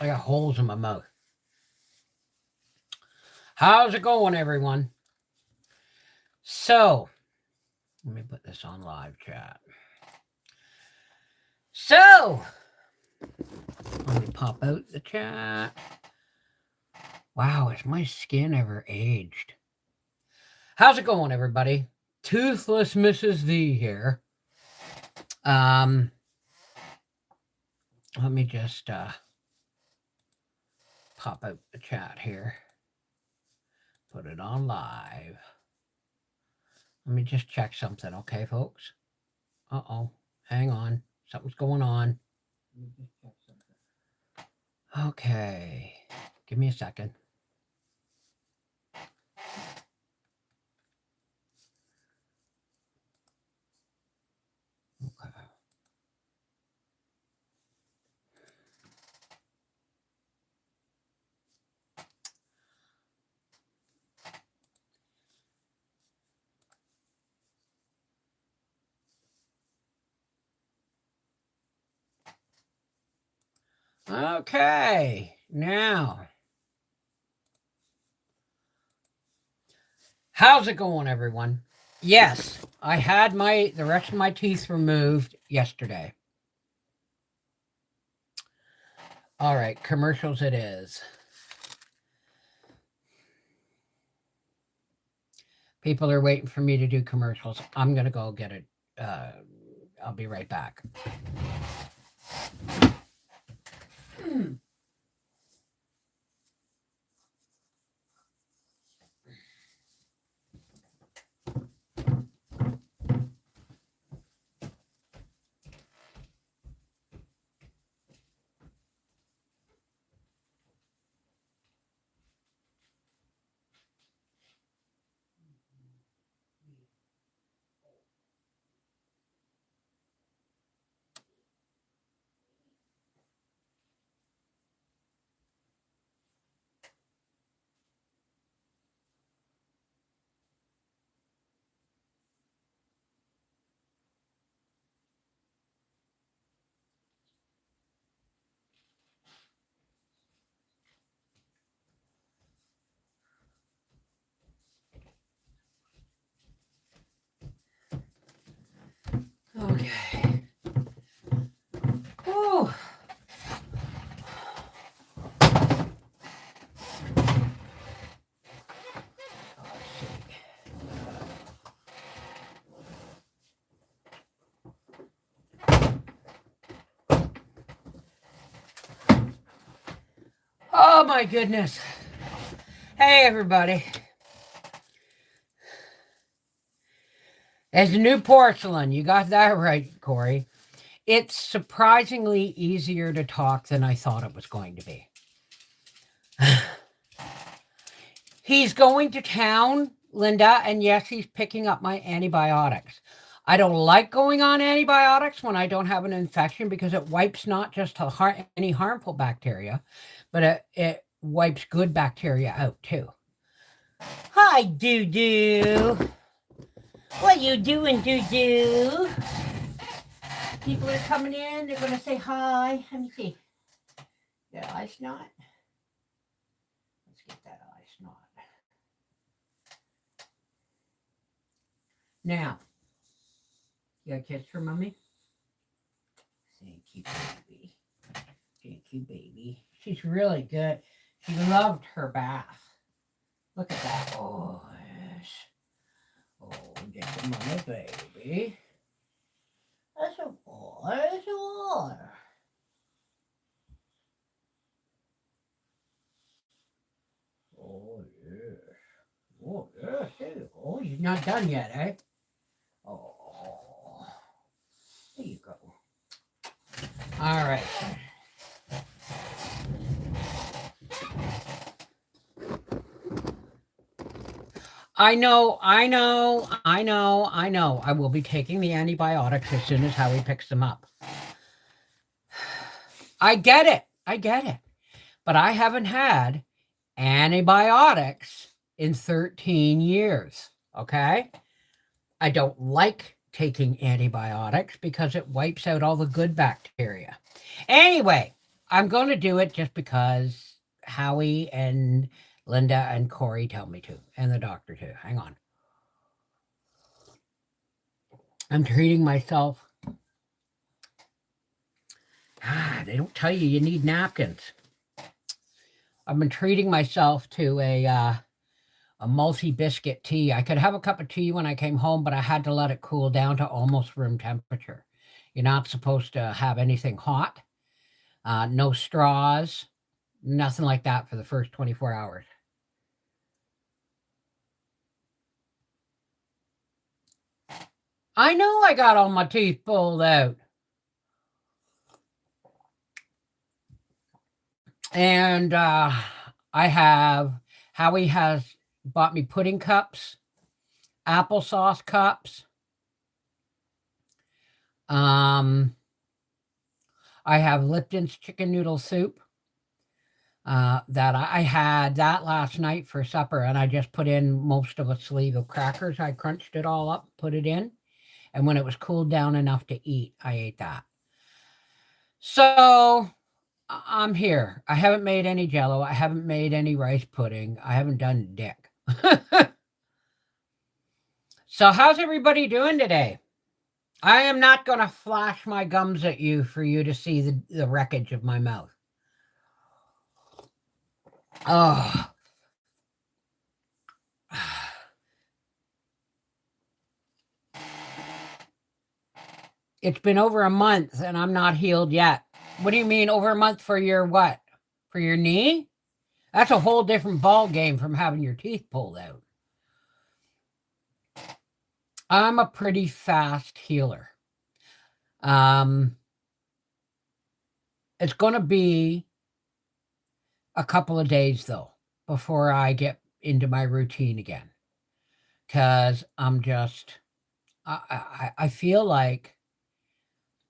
I got holes in my mouth. How's it going, everyone? So, let me put this on live chat. So, let me pop out the chat. Wow, has my skin ever aged? How's it going, everybody? Toothless MrsV here. Let me just pop out the chat here. Put it on live. Let me just check something, okay, folks? Uh-oh. Hang on. Something's going on. Let me just check something. Okay. Give me a second. Okay. Okay. Now, how's it going, everyone? Yes, I had the rest of my teeth removed yesterday. All right, commercials it is. People are waiting for me to do commercials. I'm going to go get it. I'll be right back. Okay. Oh. Oh my goodness. Hey everybody. As new porcelain, you got that right, Corey. It's surprisingly easier to talk than I thought it was going to be. He's going to town, Linda, and yes, he's picking up my antibiotics. I don't like going on antibiotics when I don't have an infection because it wipes not just any harmful bacteria, but it wipes good bacteria out too. Hi, Doo-Doo. What you doing, Doo-Doo? People are coming in. They're going to say hi. Let me see. That eye snot. Let's get that eye snot. Now, you got a kiss for Mommy? Thank you, baby. Thank you, baby. She's really good. She loved her bath. Look at that. Oh, yes. Oh, get the mama, baby. That's a boy. That's a boy. Oh, yes. Oh, yes. There you go. You're not done yet, eh? Oh, there you go. All right. I know. I will be taking the antibiotics as soon as Howie picks them up. I get it. But I haven't had antibiotics in 13 years, okay? I don't like taking antibiotics because it wipes out all the good bacteria. Anyway, I'm going to do it just because Howie and Linda and Corey tell me to, and the doctor too. Hang on. I'm treating myself. They don't tell you need napkins. I've been treating myself to a multi-biscuit tea. I could have a cup of tea when I came home, but I had to let it cool down to almost room temperature. You're not supposed to have anything hot, no straws, nothing like that for the first 24 hours. I know I got all my teeth pulled out. And Howie has bought me pudding cups, applesauce cups. I have Lipton's chicken noodle soup that I had that last night for supper, and I just put in most of a sleeve of crackers. I crunched it all up, put it in, and when it was cooled down enough to eat, I ate that. So I'm here. I haven't made any jello. I haven't made any rice pudding. I haven't done dick. So how's everybody doing today? I am not going to flash my gums at you for you to see the wreckage of my mouth. Oh. It's been over a month and I'm not healed yet. What do you mean over a month for your what? For your knee? That's a whole different ball game from having your teeth pulled out. I'm a pretty fast healer. It's going to be a couple of days though before I get into my routine again, because I'm just I feel like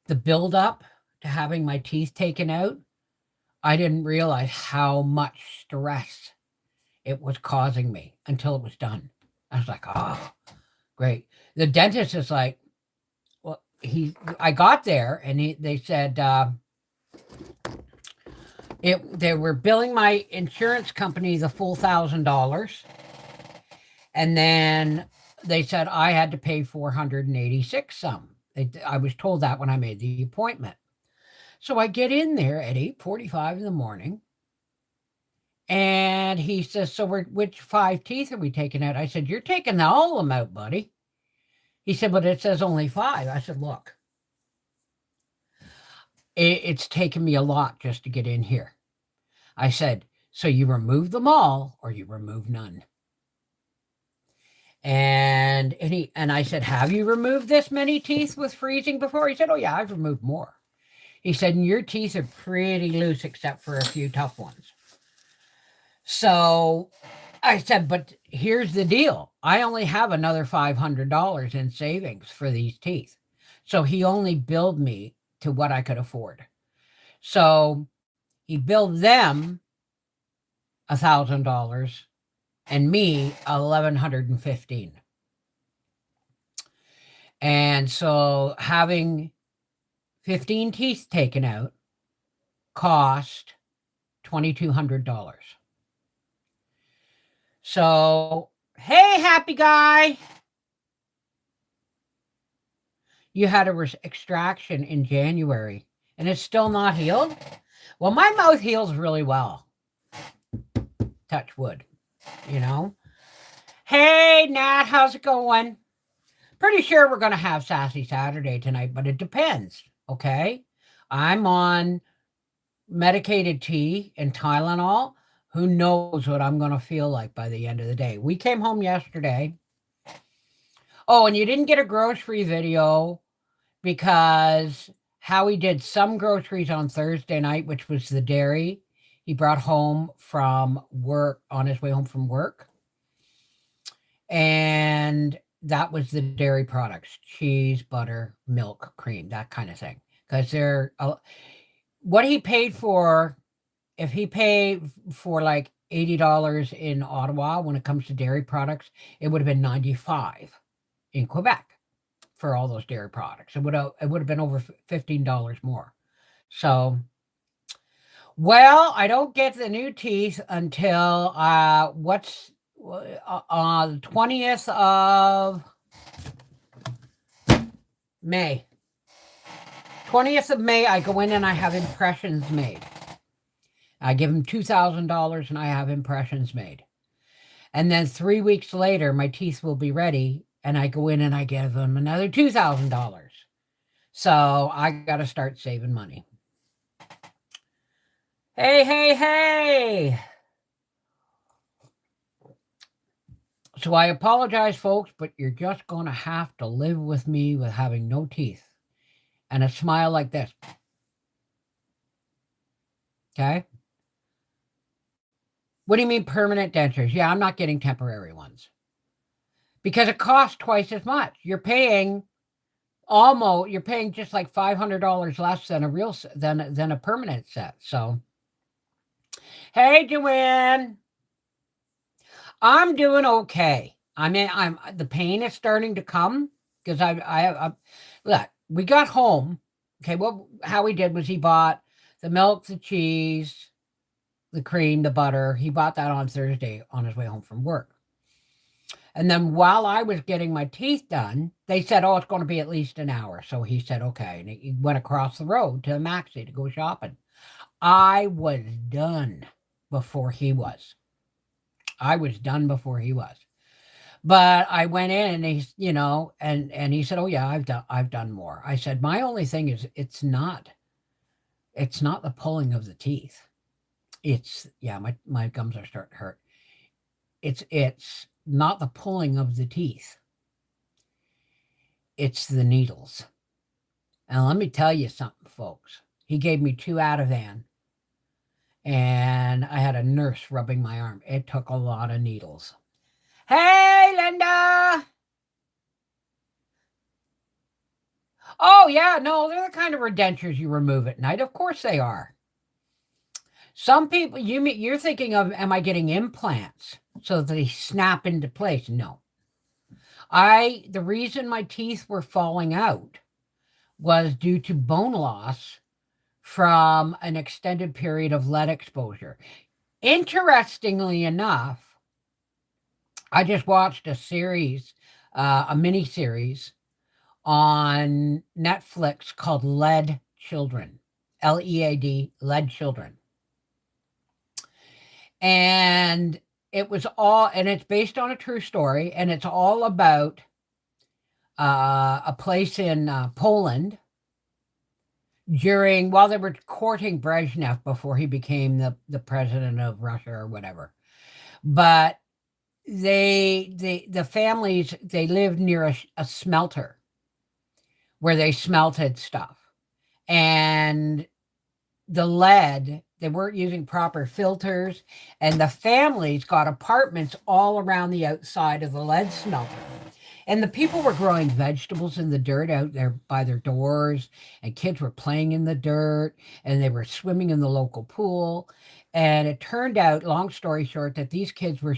the build up to having my teeth taken out, I didn't realize how much stress it was causing me until it was done. I was like, oh, great. The dentist is like, well, I got there and they said, they were billing my insurance company the full $1,000. And then they said I had to pay 486 some. I was told that when I made the appointment. So I get in there at 8:45 in the morning. And he says, so which 5 teeth are we taking out? I said, you're taking all of them out, buddy. He said, but it says only 5. I said, look, it's taken me a lot just to get in here. I said, so you remove them all or you remove none. And I said, have you removed this many teeth with freezing before? He said, oh yeah, I've removed more. He said, and your teeth are pretty loose except for a few tough ones. So I said, but here's the deal. I only have another $500 in savings for these teeth. So he only billed me to what I could afford. So he billed them $1,000 and me $1,115. And so having 15 teeth taken out cost $2,200. So, hey, happy guy. You had a extraction in January and it's still not healed? Well, my mouth heals really well. Touch wood, you know. Hey, Nat, how's it going? Pretty sure we're going to have Sassy Saturday tonight, but it depends, okay? I'm on medicated tea and Tylenol. Who knows what I'm going to feel like by the end of the day. We came home yesterday. Oh, and you didn't get a grocery video because Howie did some groceries on Thursday night, which was the dairy he brought home from work, on his way home from work. And that was the dairy products, cheese, butter, milk, cream, that kind of thing. Because they're, what he paid for, if he paid for like $80 in Ottawa when it comes to dairy products, it would have been $95 in Quebec for all those dairy products. It would have been over $15 more. So Well, I don't get the new teeth until the 20th of May. 20th of May, I go in and I have impressions made. I give them $2,000 and I have impressions made. And then 3 weeks later, my teeth will be ready and I go in and I give them another $2,000. So I got to start saving money. Hey, hey, hey. So I apologize, folks, but you're just going to have to live with me with having no teeth and a smile like this. Okay? What do you mean permanent dentures? Yeah, I'm not getting temporary ones because it costs twice as much. You're paying just like $500 less than a permanent set. So, hey, Joanne, I'm doing okay. I mean, the pain is starting to come because look, we got home. Okay, how he did was he bought the milk, the cheese, the cream, the butter. He bought that on Thursday on his way home from work. And then while I was getting my teeth done, they said, "Oh, it's going to be at least an hour." So he said, "Okay." And he went across the road to Maxi to go shopping. I was done before he was. I was done before he was. But I went in and and he said, "Oh yeah, I've done more." I said, "My only thing is it's not the pulling of the teeth. It's yeah, my gums are starting to hurt. It's not the pulling of the teeth. It's the needles." And let me tell you something, folks. He gave me 2 Ativan, and I had a nurse rubbing my arm. It took a lot of needles. Hey, Linda! Oh, yeah, no, they're the kind of redentures you remove at night. Of course they are. Some people, you're thinking of, am I getting implants so that they snap into place? No. The reason my teeth were falling out was due to bone loss from an extended period of lead exposure. Interestingly enough, I just watched a mini series on Netflix called Lead Children, LEAD, Lead Children. And it's based on a true story, and it's all about a place in Poland while they were courting Brezhnev before he became the president of Russia or whatever. But the families, they lived near a smelter where they smelted stuff. And the lead, they weren't using proper filters, and the families got apartments all around the outside of the lead smelter. And the people were growing vegetables in the dirt out there by their doors, and kids were playing in the dirt, and they were swimming in the local pool. And it turned out, long story short, that these kids were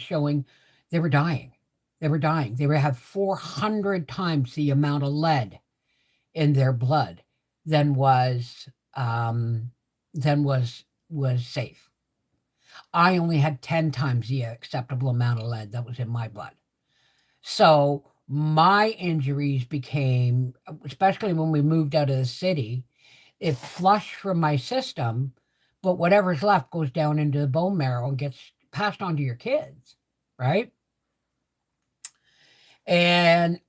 they were dying. They were dying. They would have 400 times the amount of lead in their blood than was safe. I only had 10 times the acceptable amount of lead that was in my blood. So my injuries became, especially when we moved out of the city, it flushed from my system, but whatever's left goes down into the bone marrow and gets passed on to your kids, right? And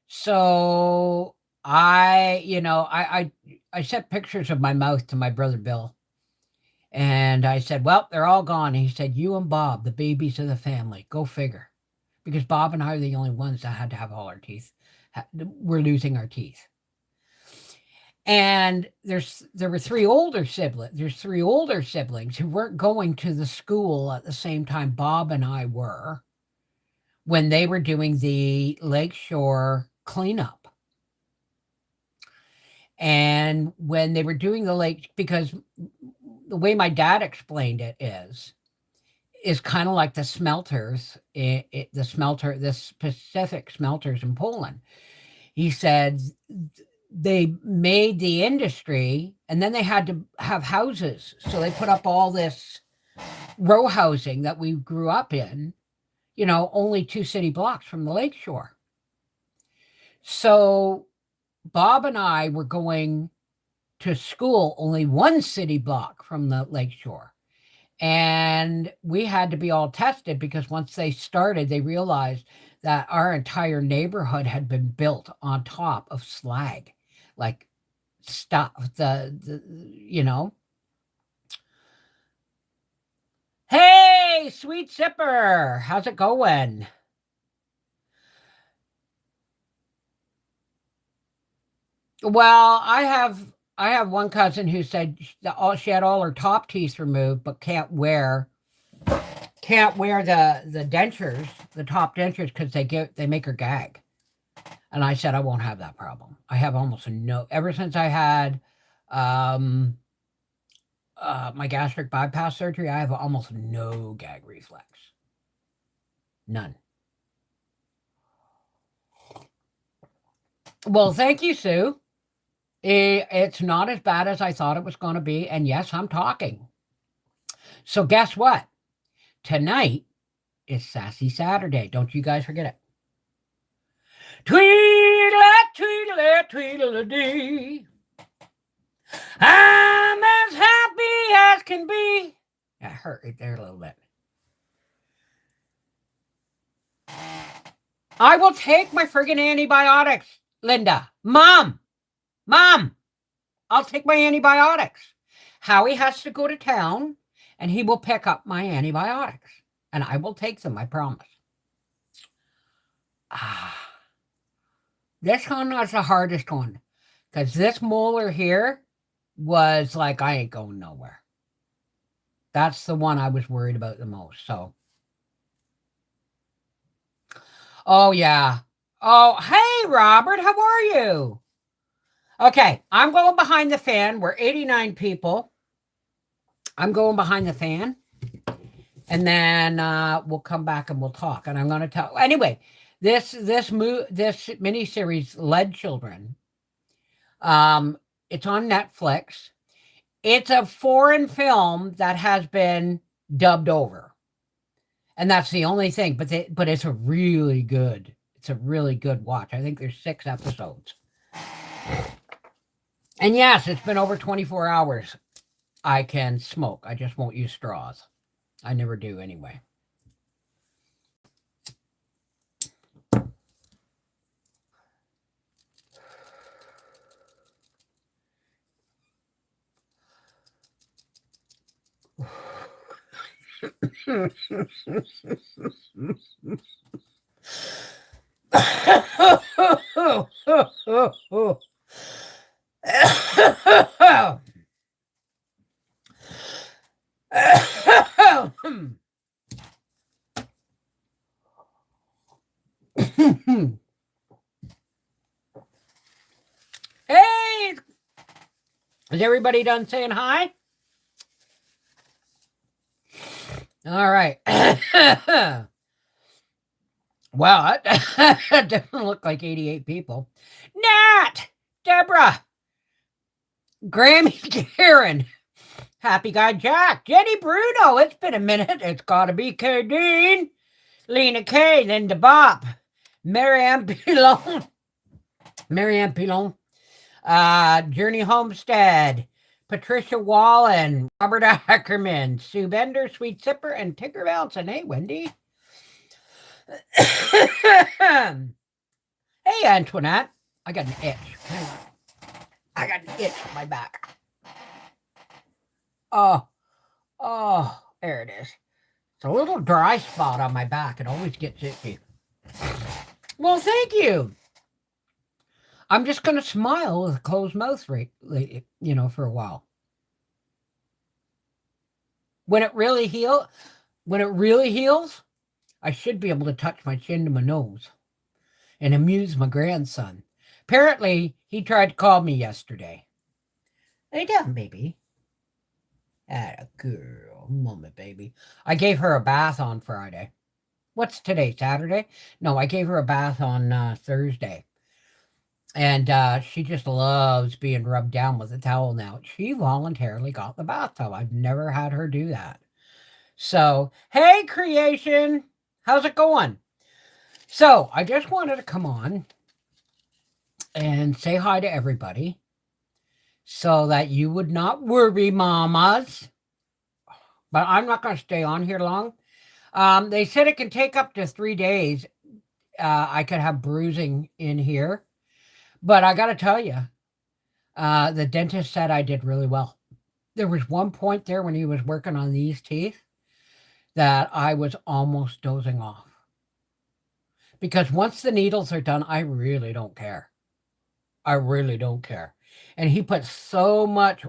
so I sent pictures of my mouth to my brother Bill. And I said, "Well, they're all gone." And he said, "You and Bob, the babies of the family, go figure." Because Bob and I are the only ones that had to have all our teeth. We're losing our teeth. And there were 3 older siblings. There's 3 older siblings who weren't going to the school at the same time Bob and I were when they were doing the lakeshore cleanup. And when they were doing the lake, because the way my dad explained it is kind of like the smelters, the specific smelters in Poland. He said they made the industry, and then they had to have houses. So they put up all this row housing that we grew up in, only 2 city blocks from the lakeshore. So Bob and I were going to school only 1 city block from the lakeshore. And we had to be all tested because once they started, they realized that our entire neighborhood had been built on top of slag, like stuff, Hey, sweet sipper, how's it going? Well, I have one cousin who said she had all her top teeth removed, but can't wear the dentures, the top dentures, because they make her gag. And I said I won't have that problem. I have almost ever since I had my gastric bypass surgery, I have almost no gag reflex. None. Well, thank you, Sue. It's not as bad as I thought it was going to be. And yes, I'm talking. So guess what? Tonight is Sassy Saturday. Don't you guys forget it. Tweedle-a, tweedle-a-dee. I'm as happy as can be. That hurt right there a little bit. I will take my friggin' antibiotics, Linda. Mom, I'll take my antibiotics. Howie has to go to town, and he will pick up my antibiotics. And I will take them, I promise. This one was the hardest one. Because this molar here was like, I ain't going nowhere. That's the one I was worried about the most. So. Oh, yeah. Oh, hey, Robert, how are you? Okay, I'm going behind the fan. We're 89 people. I'm going behind the fan. And then we'll come back and we'll talk. And I'm going to tell. Anyway, this miniseries, Lead Children, it's on Netflix. It's a foreign film that has been dubbed over. And that's the only thing. But it's a really good watch. I think there's 6 episodes. And yes, it's been over 24 hours. I can smoke. I just won't use straws. I never do anyway. Hey, is everybody done saying hi? All right. Wow, that doesn't look like 88 people. Nat, Deborah, Grammy, Karen, Happy Guy Jack, Jenny Bruno. It's been a minute. It's got to be Kadeen, Lena K, Linda Bob, Marianne Pilon, Journey Homestead, Patricia Wallen, Robert Ackerman, Sue Bender, Sweet Sipper, and Tigger Belson. Hey, Wendy. Hey, Antoinette. I got an itch. I got an itch on my back. Oh, there it is. It's a little dry spot on my back. It always gets itchy. Well, thank you. I'm just going to smile with a closed mouth, for a while. When it really heals, I should be able to touch my chin to my nose and amuse my grandson. Apparently, he tried to call me yesterday. Lay down, baby. Atta girl, mama, baby. I gave her a bath on Friday. What's today, Saturday? No, I gave her a bath on Thursday. And she just loves being rubbed down with a towel now. She voluntarily got the bathtub. I've never had her do that. So, hey, creation, how's it going? So, I just wanted to come on and say hi to everybody so that you would not worry, mamas. But I'm not going to stay on here long. They said it can take up to 3 days. I could have bruising in here. But I got to tell you, the dentist said I did really well. There was one point there when he was working on these teeth that I was almost dozing off. Because once the needles are done, I really don't care. I really don't care. And he put so much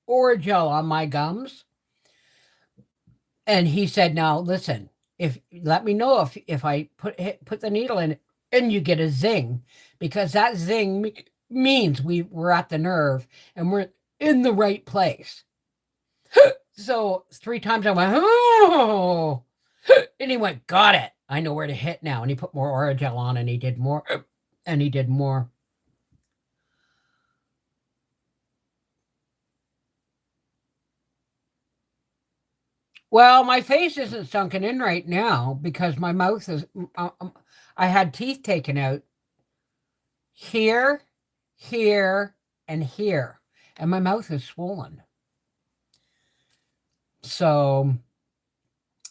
Oragel on my gums. And he said, "Now listen, if let me know if I put the needle in and you get a zing, because that zing means we're at the nerve and we're in the right place." So 3 times I went, "Oh," and he went, "Got it. I know where to hit now." And he put more Oragel on, and he did more, and he did more. Well, my face isn't sunken in right now because my mouth is. I had teeth taken out here, here, and here, and my mouth is swollen. So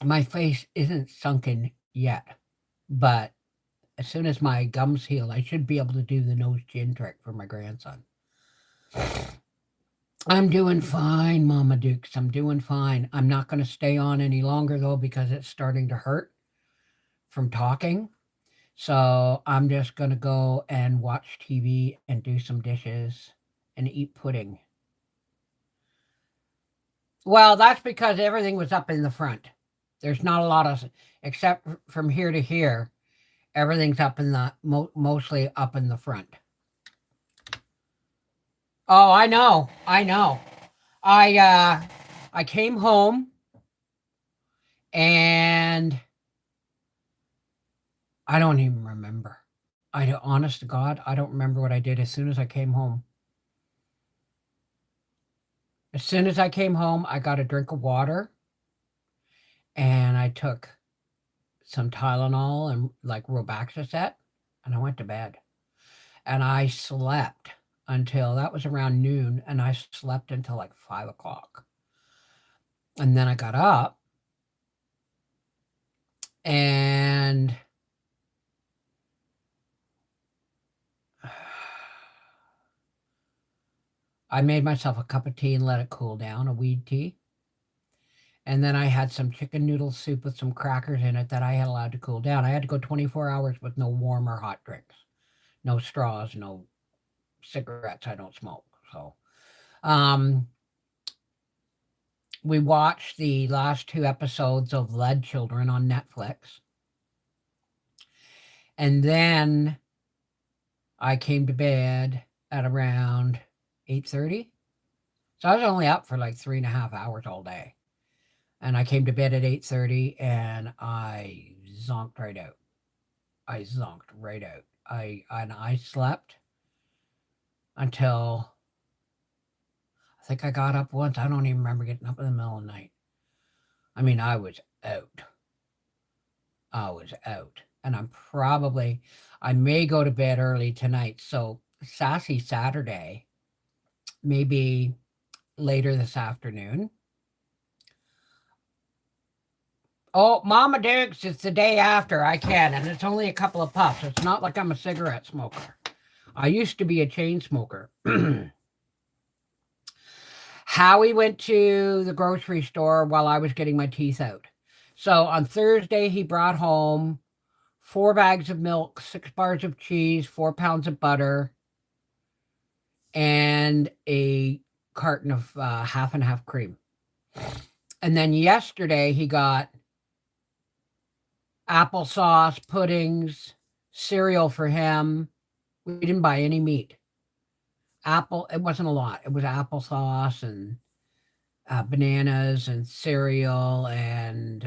my face isn't sunken yet, but as soon as my gums heal, I should be able to do the nose chin trick for my grandson. I'm doing fine, Mama Dukes. I'm doing fine. I'm not going to stay on any longer though because it's starting to hurt from talking. So I'm just going to go and watch TV and do some dishes and eat pudding. Well, that's because everything was up in the front. There's not a lot of, except from here to here, everything's up in the, mostly up in the front. Oh, I know. I know. I, uh, I came home and I don't even remember. Honest to God, I don't remember what I did as soon as I came home. As soon as I came home, I got a drink of water and I took some Tylenol and like Robaxacet and I went to bed. And I slept until that was around noon and I slept until like 5 o'clock. And then I got up and I made myself a cup of tea and let it cool down, a weed tea. And then I had some chicken noodle soup with some crackers in it that I had allowed to cool down. I had to go 24 hours with no warm or hot drinks, no straws, no cigarettes. I don't smoke. So, um, we watched the last 2 episodes of Lead Children on Netflix. And then I came to bed at around 8:30. So I was only up for like 3.5 hours all day. And I came to bed at 8:30 and I zonked right out. I zonked right out. I slept until I think I got up once. I don't even remember getting up in the middle of the night. I mean, I was out. I was out. And I may go to bed early tonight. So, Sassy Saturday, maybe later this afternoon. Oh, Mama Dukes, it's the day after. I can, and it's only a couple of puffs. It's not like I'm a cigarette smoker. I used to be a chain smoker. Howie went to the grocery store while I was getting my teeth out. So on Thursday, he brought home 4 bags of milk, 6 bars of cheese, 4 pounds of butter, and a carton of half and half cream. And then yesterday, he got applesauce, puddings, cereal for him. We didn't buy any meat. It wasn't a lot. It was applesauce and bananas and cereal and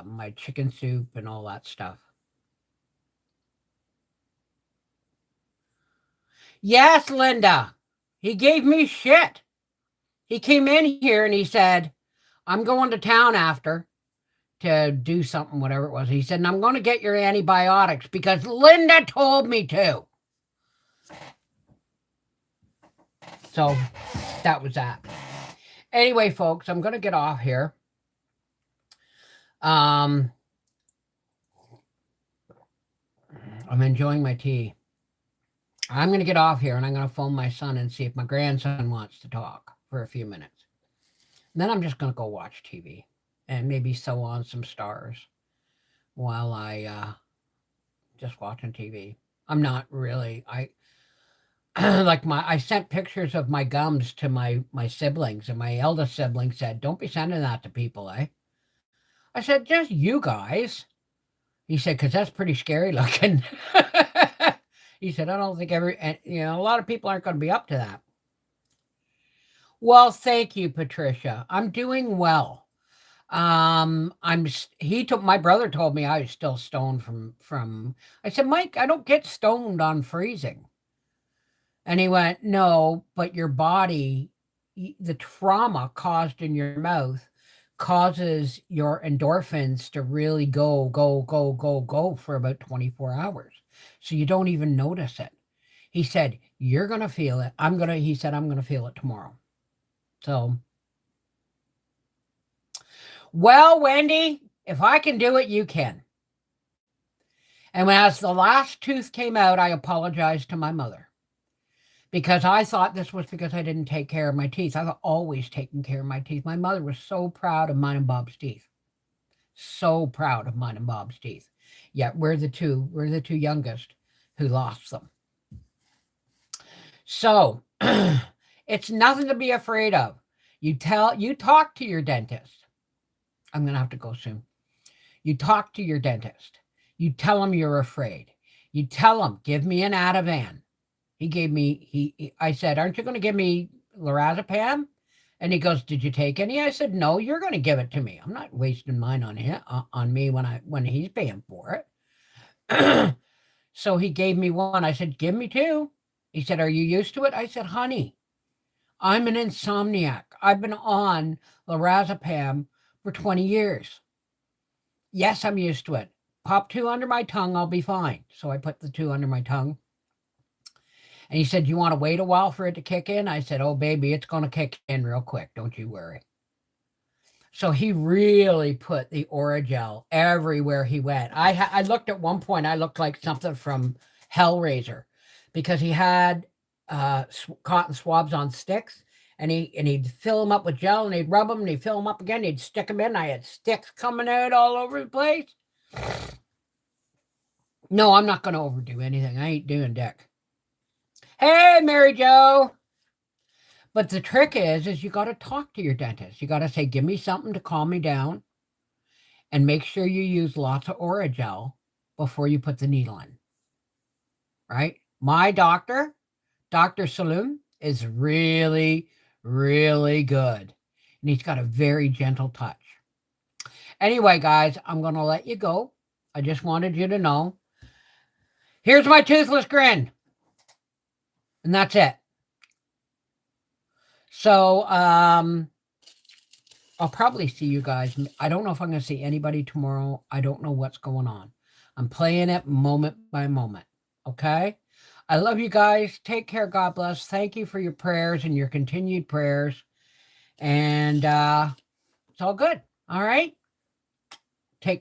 my chicken soup and all that stuff. Yes, Linda. He gave me shit. He came in here and he said, I'm going to town after to do something, whatever it was. He said, and I'm going to get your antibiotics because Linda told me to. So that was that. Anyway, folks, I'm going to get off here. I'm enjoying my tea. I'm going to get off here and I'm going to phone my son and see if my grandson wants to talk for a few minutes. And then I'm just going to go watch TV and maybe sew on some stars while I just watching TV. I'm not really, I sent pictures of my gums to my siblings, and my eldest sibling said, don't be sending that to people, eh? I said, just you guys. He said, because that's pretty scary looking. He said, I don't think a lot of people aren't going to be up to that. Well, thank you, Patricia. I'm doing well. My brother told me I was still stoned from, I said, Mike, I don't get stoned on freezing. And he went, no, but your body, the trauma caused in your mouth causes your endorphins to really go for about 24 hours. So you don't even notice it. He said, you're going to feel it. He said, I'm going to feel it tomorrow. So, well, Wendy, if I can do it, you can. And as the last tooth came out, I apologized to my mother because I thought this was because I didn't take care of my teeth. I've always taken care of my teeth. My mother was so proud of mine and Bob's teeth. So proud of mine and Bob's teeth. Yet we're the two youngest who lost them. So it's nothing to be afraid of. You talk to your dentist. I'm going to have to go soon. You talk to your dentist. You tell him you're afraid. You tell him, give me an Ativan. I said, aren't you going to give me lorazepam? And he goes, did you take any? I said, no, you're going to give it to me. I'm not wasting mine on him, on me when he's paying for it. So he gave me one. I said, give me two. He said, are you used to it? I said, honey, I'm an insomniac. I've been on lorazepam for 20 years. Yes, I'm used to it. Pop 2 under my tongue, I'll be fine. So I put the 2 under my tongue. And he said, you want to wait a while for it to kick in? I said, oh, baby, it's going to kick in real quick. Don't you worry. So he really put the Oragel everywhere he went. I looked at one point, I looked like something from Hellraiser because he had cotton swabs on sticks. And he'd fill them up with gel and he'd rub them and he'd fill them up again. He'd stick them in. I had sticks coming out all over the place. No, I'm not going to overdo anything. I ain't doing dick. Hey, Mary Jo. But the trick is you got to talk to your dentist. You got to say, give me something to calm me down. And make sure you use lots of Oragel before you put the needle in. Right? My doctor, Dr. Saloon, is really, really good. And he's got a very gentle touch. Anyway, guys, I'm going to let you go. I just wanted you to know. Here's my toothless grin. And that's it. So, I'll probably see you guys. I don't know if I'm going to see anybody tomorrow. I don't know what's going on. I'm playing it moment by moment. Okay? I love you guys. Take care. God bless. Thank you for your prayers and your continued prayers. And it's all good. All right?